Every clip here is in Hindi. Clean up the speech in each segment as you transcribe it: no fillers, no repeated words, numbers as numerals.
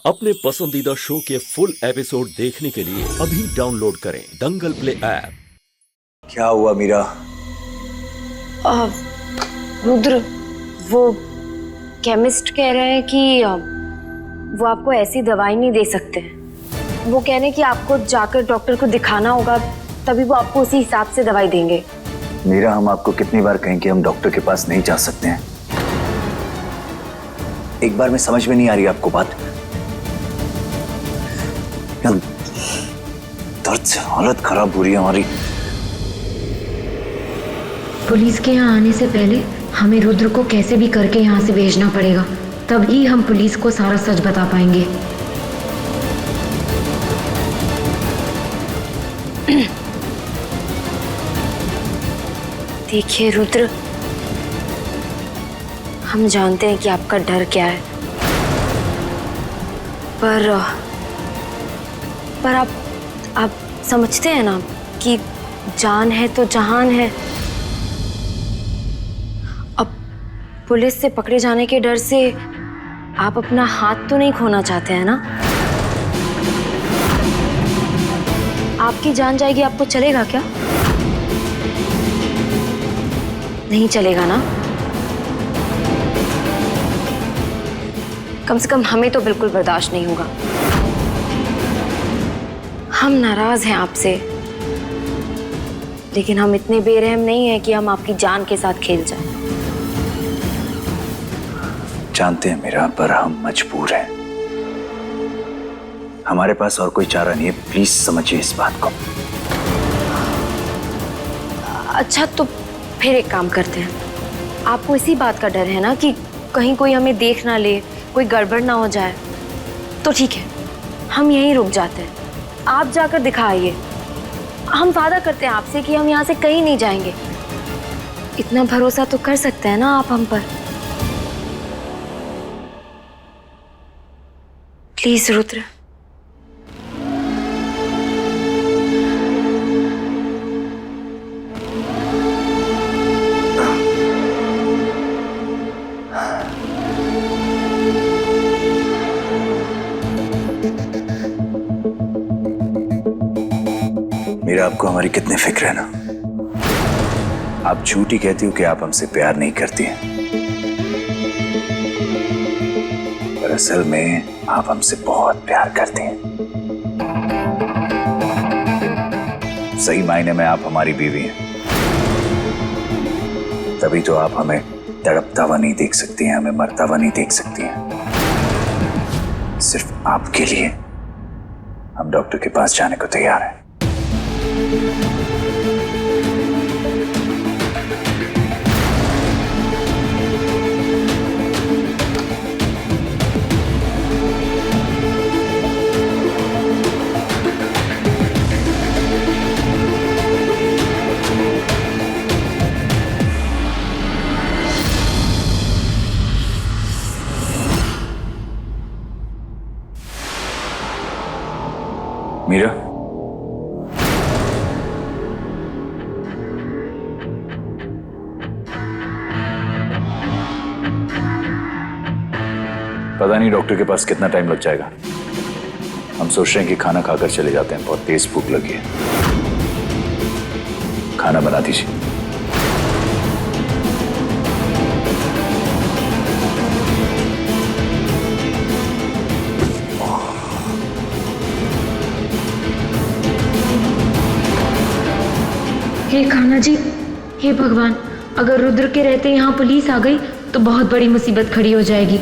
अपने पसंदीदा शो के फुल एपिसोड देखने के लिए अभी डाउनलोड करें दंगल प्ले ऐप। क्या हुआ मीरा? रुद्र, वो केमिस्ट कह रहे हैं कि वो आपको ऐसी दवाई नहीं दे सकते। वो कह रहे हैं कि आपको जाकर डॉक्टर को दिखाना होगा, तभी वो आपको उसी हिसाब से दवाई देंगे। मीरा, हम आपको कितनी बार कहें कि हम डॉक्टर के पास नहीं जा सकते हैं? एक बार में समझ में नहीं आ रही आपको बात? दर्द से हालत खराब हो रही है हमारी। पुलिस के यहाँ आने से पहले हमें रुद्र को कैसे भी करके यहाँ से भेजना पड़ेगा, तभी हम पुलिस को सारा सच बता पाएंगे। देखिए रुद्र, हम जानते हैं कि आपका डर क्या है, पर आप समझते हैं ना कि जान है तो जहान है। अब पुलिस से पकड़े जाने के डर से आप अपना हाथ तो नहीं खोना चाहते हैं ना? आपकी जान जाएगी, आपको चलेगा क्या? नहीं चलेगा ना? कम से कम हमें तो बिल्कुल बर्दाश्त नहीं होगा। हम नाराज हैं आपसे, लेकिन हम इतने बेरहम नहीं हैं कि हम आपकी जान के साथ खेल जाएं। जानते हैं मीरा, पर हम मजबूर हैं। हमारे पास और कोई चारा नहीं है। प्लीज समझिए इस बात को। अच्छा, तो फिर एक काम करते हैं। आपको इसी बात का डर है ना कि कहीं कोई हमें देख ना ले, कोई गड़बड़ ना हो जाए, तो ठीक है, हम यहीं रुक जाते हैं। आप जाकर दिखाइए। हम वादा करते हैं आपसे कि हम यहाँ से कहीं नहीं जाएंगे। इतना भरोसा तो कर सकते हैं ना आप हम पर? प्लीज रुद्र। मीरा, आपको हमारी कितनी फिक्र है ना। आप झूठी कहती हो कि आप हमसे प्यार नहीं करती हैं, पर असल में आप हमसे बहुत प्यार करती हैं। सही मायने में आप हमारी बीवी हैं। तभी तो आप हमें तड़पता हुआ नहीं देख सकती हैं, हमें मरता हुआ नहीं देख सकती हैं। सिर्फ आपके लिए हम डॉक्टर के पास जाने को तैयार हैं। मीरा, पता नहीं डॉक्टर के पास कितना टाइम लग जाएगा। हम सोच रहे हैं कि खाना खाकर चले जाते हैं, बहुत तेज भूख लगी है। खाना बना दीजिए। हे खाना जी, हे भगवान, अगर रुद्र के रहते यहाँ पुलिस आ गई तो बहुत बड़ी मुसीबत खड़ी हो जाएगी।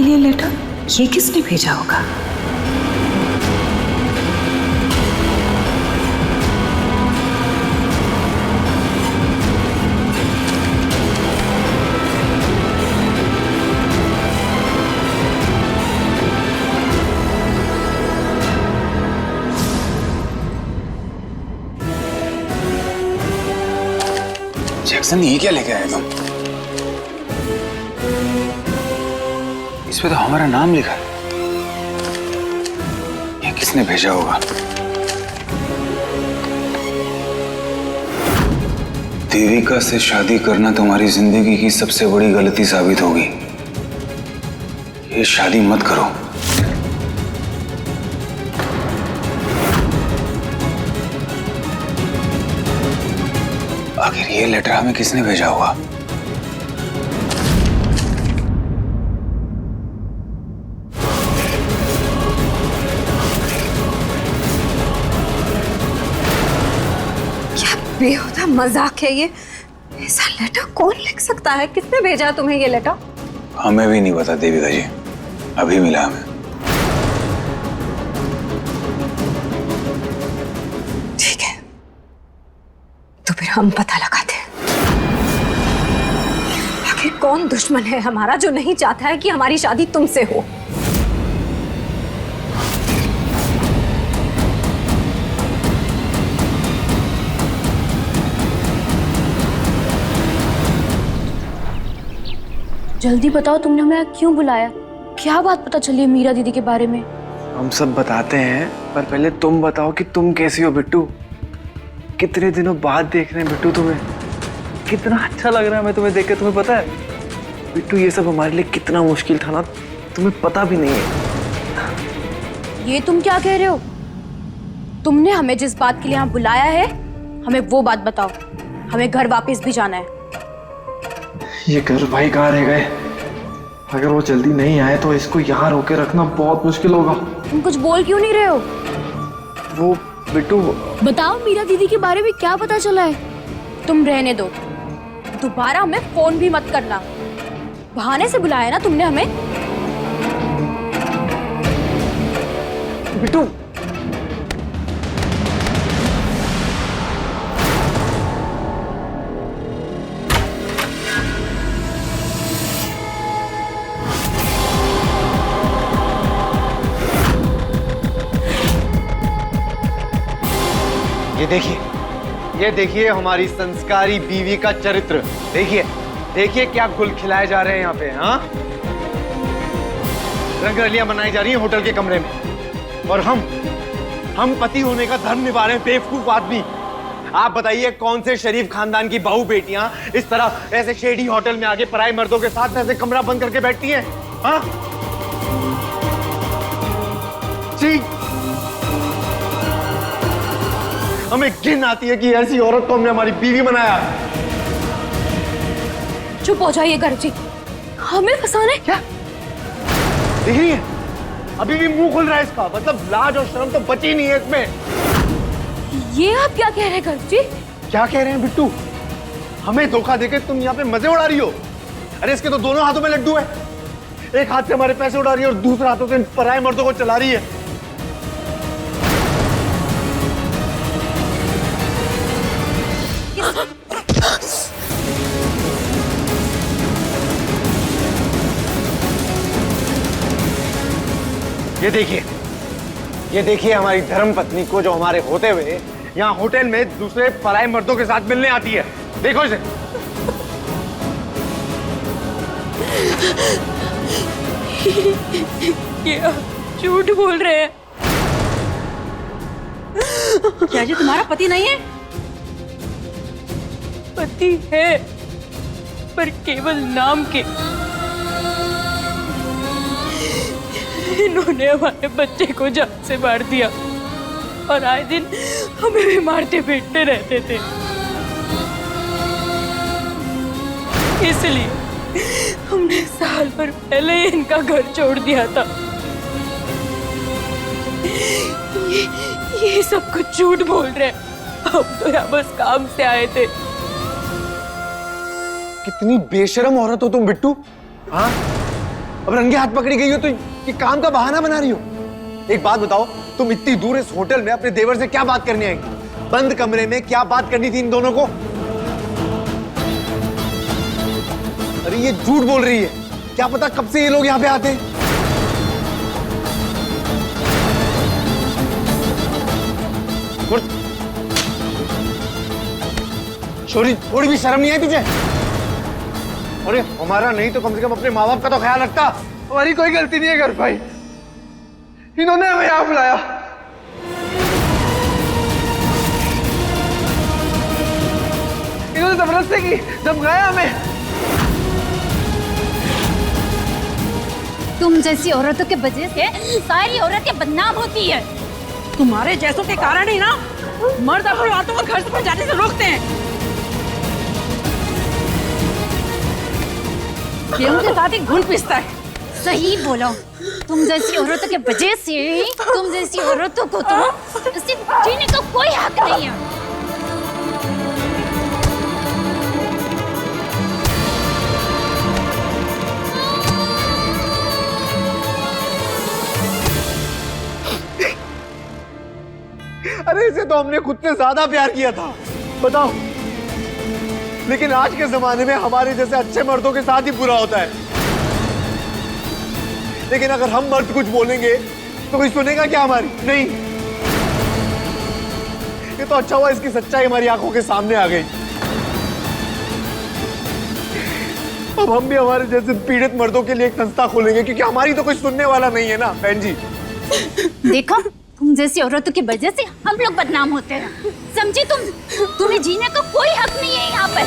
आपके लिए लेटर ये किसने भेजा होगा? जैक्सन, ये क्या लेके आए तुम? इस पे तो हमारा नाम लिखा है। ये किसने भेजा होगा? देविका से शादी करना तुम्हारी जिंदगी की सबसे बड़ी गलती साबित होगी। ये शादी मत करो। आखिर ये लेटर हमें किसने भेजा होगा? क्या बेहुदा मजाक है ये? ऐसा लेटर कौन लिख सकता है? किसने भेजा तुम्हें ये लेटर? हमें भी नहीं पता देविका जी, अभी मिला हमें। ठीक है, तो फिर हम पता लगाते हैं आखिर कौन दुश्मन है हमारा जो नहीं चाहता है कि हमारी शादी तुमसे हो। जल्दी बताओ, तुमने हमें क्यों बुलाया? क्या बात पता चली है मीरा दीदी के बारे में? हम सब बताते हैं, पर पहले तुम बताओ कि तुम कैसी हो बिट्टू। कितने दिनों बाद देख रहे हैं बिट्टू तुम्हें। कितना अच्छा लग रहा है मैं तुम्हें देख के। तुम्हें पता है बिट्टू, ये सब हमारे लिए कितना मुश्किल था ना, तुम्हें पता भी नहीं है। ये तुम क्या कह रहे हो? तुमने हमें जिस बात के लिए यहाँ बुलाया है, हमें वो बात बताओ। हमें घर वापस भी जाना है। ये घर भाई कहाँ रह गए? अगर वो जल्दी नहीं आए तो इसको यहाँ रोके रखना बहुत मुश्किल होगा। तुम कुछ बोल क्यों नहीं रहे हो? वो बिट्टू, बताओ मीरा दीदी के बारे में क्या पता चला है? तुम रहने दो, दोबारा हमें फोन भी मत करना। बहाने से बुलाया ना तुमने हमें। बिट्टू, ये देखिए हमारी संस्कारी बीवी का चरित्र। देखिए देखिए क्या गुल खिलाए जा रहे हैं यहाँ पे। हाँ, रंगरलियां बनाई जा रही हैं होटल के कमरे में, और हम पति होने का धर्म निभा रहे हैं। बेवकूफ आदमी, आप बताइए कौन से शरीफ खानदान की बहू बेटियां इस तरह ऐसे शेडी होटल में आके पराये मर्दों के साथ ऐसे कमरा बंद करके बैठती हैं? हाँ जी, हमें घिन आती है कि ऐसी औरत को हमने हमारी बीवी बनाया। चुप हो जाइए घर जी, हमें फंसाने। क्या देख रही है? अभी भी मुंह खुल रहा है इसका, मतलब लाज और शर्म तो बची नहीं है इसमें। ये आप क्या कह रहे हैं घर जी? क्या कह रहे हैं बिट्टू? हमें धोखा देके तुम यहाँ पे मजे उड़ा रही हो? अरे इसके तो दोनों हाथों में लड्डू है। एक हाथ से हमारे पैसे उड़ा रही है और दूसरे हाथों से पराये मर्दों को चला रही है। ये देखिए हमारी धर्म पत्नी को, जो हमारे होते हुए यहाँ होटल में दूसरे पराये मर्दों के साथ मिलने आती है। देखो इसे। ये आप झूठ बोल रहे हैं। क्या जी तुम्हारा पति नहीं है? पति है, पर केवल नाम के। इन्होंने हमारे बच्चे को जान से मार दिया और आए दिन हमें भी मारते पीटते रहते थे। इसलिए हमने साल भर पहले ही इनका घर छोड़ दिया था। ये सब कुछ झूठ बोल रहे हैं। हम तो यहाँ बस काम से आए थे। कितनी बेशरम औरत हो तुम बिट्टू। हाँ, अब रंगे हाथ पकड़ी गई हो तो ये काम का बहाना बना रही हो। एक बात बताओ, तुम इतनी दूर इस होटल में अपने देवर से क्या बात करने आई? बंद कमरे में क्या बात करनी थी इन दोनों को? अरे ये झूठ बोल रही है, क्या पता कब से ये लोग यहाँ पे आते हैं। छोरी, थोड़ी भी शर्म नहीं आई तुझे? अरे हमारा नहीं तो कम से कम अपने माँ बाप का तो ख्याल रखता। हमारी कोई गलती नहीं है घर भाई, इन्होंने हमें यहाँ बुलाया। इन्होंने जबरदस्ती की, धमकाया हमें। तुम जैसी औरतों के वजह से सारी औरतें बदनाम होती है। तुम्हारे जैसों के कारण ही ना मर्द अपनी औरतों को घर से जाने से रोकते हैं। ये उनके साथ ही घुल पिसता है। सही बोलो, तुम जैसी औरतों के वजह से तुम जैसी औरतों को तो सिर्फ जीने का कोई हक नहीं है। अरे इसे तो हमने खुद से ज्यादा प्यार किया था, बताओ। लेकिन आज के जमाने में हमारे जैसे अच्छे मर्दों के साथ ही बुरा होता है। लेकिन अगर हम मर्द कुछ बोलेंगे तो कोई सुनेगा क्या हमारी? नहीं। ये तो अच्छा हुआ इसकी सच्चाई हमारी आंखों के सामने आ गई। अब हम भी हमारे जैसे पीड़ित मर्दों के लिए एक संस्था खोलेंगे, क्योंकि हमारी तो कोई सुनने वाला नहीं है ना बहन जी। देखो, तुम जैसी औरतों की वजह से हम लोग बदनाम होते हैं, समझी? तुम्हें जीने का कोई हक नहीं है यहाँ पर।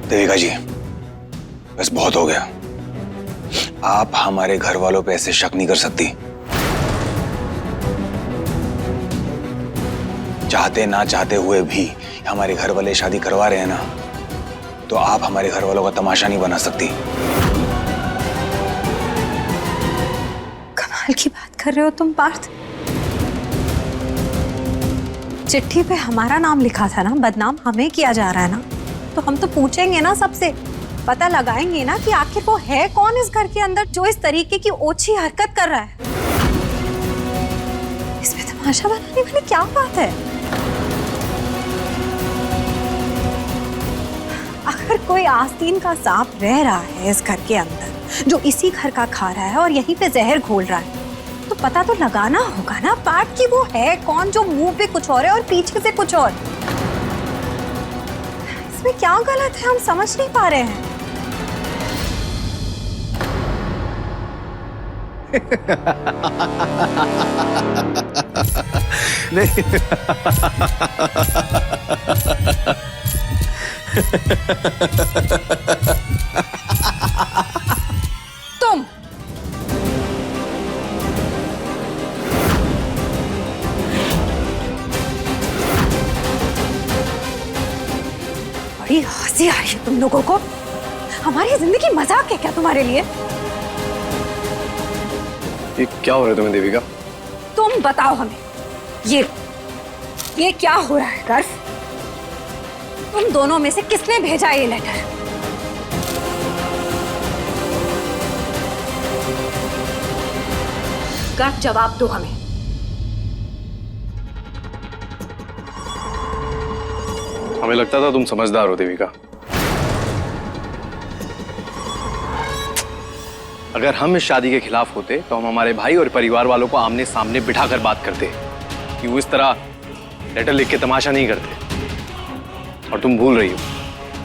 देविका जी, बस बहुत हो गया। आप हमारे घर वालों पे ऐसे शक नहीं कर सकती। चाहते ना चाहते हुए भी हमारे घर वाले शादी करवा रहे हैं ना, तो आप हमारे घर वालों का तमाशा नहीं बना सकती। कमाल की बात कर रहे हो तुम पार्थ। चिट्ठी पे हमारा नाम लिखा था ना, बदनाम हमें किया जा रहा है ना, तो हम तो पूछेंगे ना, सबसे पता लगाएंगे ना कि आखिर वो है कौन इस घर के अंदर जो इस तरीके की ओछी हरकत कर रहा है। इसमें तमाशा बनाने वाली क्या बात है? अगर कोई आस्तीन का सांप रह रहा है इस घर के अंदर, जो इसी घर का खा रहा है और यहीं पे जहर घोल रहा है, तो पता तो लगाना होगा ना पार्थ कि वो है कौन, जो मुंह पे कुछ और है और पीछे से कुछ और। इसमें क्या गलत है, हम समझ नहीं पा रहे हैं। नहीं। तुम बड़ी हंसी आ रही है तुम लोगों को। हमारी जिंदगी मजाक है क्या तुम्हारे लिए? ये क्या हो रहा है तुम्हें देविका? तुम बताओ हमें, ये क्या हो रहा है गर्व? तुम दोनों में से किसने भेजा ये लेटर? गर्व जवाब दो हमें। हमें लगता था तुम समझदार हो देविका। अगर हम इस शादी के खिलाफ होते तो हम हमारे भाई और परिवार वालों को आमने सामने बिठाकर बात करते कि वो इस तरह लेटर लिख के तमाशा नहीं करते। और तुम भूल रही हो,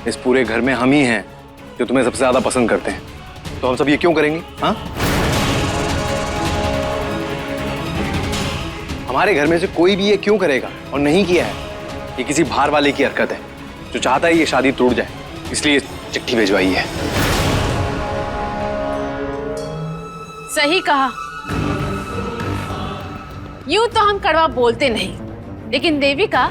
इस पूरे घर में हम ही हैं जो तुम्हें सबसे ज्यादा पसंद करते हैं, तो हम सब ये क्यों करेंगे? हाँ, हमारे घर में से कोई भी ये क्यों करेगा? और नहीं किया है। ये किसी बाहर वाले की हरकत है जो चाहता है ये शादी टूट जाए, इसलिए चिट्ठी भिजवाई है। सही कहा। यूं तो हम कड़वा बोलते नहीं, लेकिन देविका,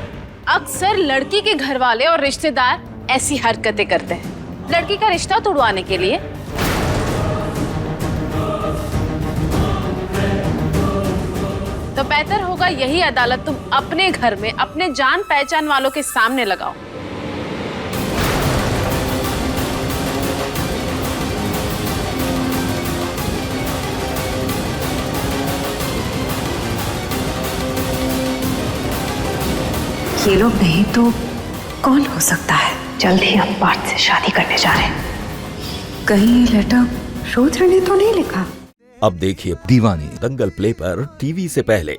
अक्सर लड़की के घर वाले और रिश्तेदार ऐसी हरकतें करते हैं लड़की का रिश्ता तोड़वाने के लिए। तो बेहतर होगा यही अदालत तुम अपने घर में अपने जान पहचान वालों के सामने लगाओ। ये लोग नहीं तो कौन हो सकता है? जल्द ही हम पार्थ से शादी करने जा रहे हैं। कहीं ये लेटर रुद्र ने तो नहीं लिखा? अब देखिए दीवानी दंगल प्ले पर टीवी से पहले।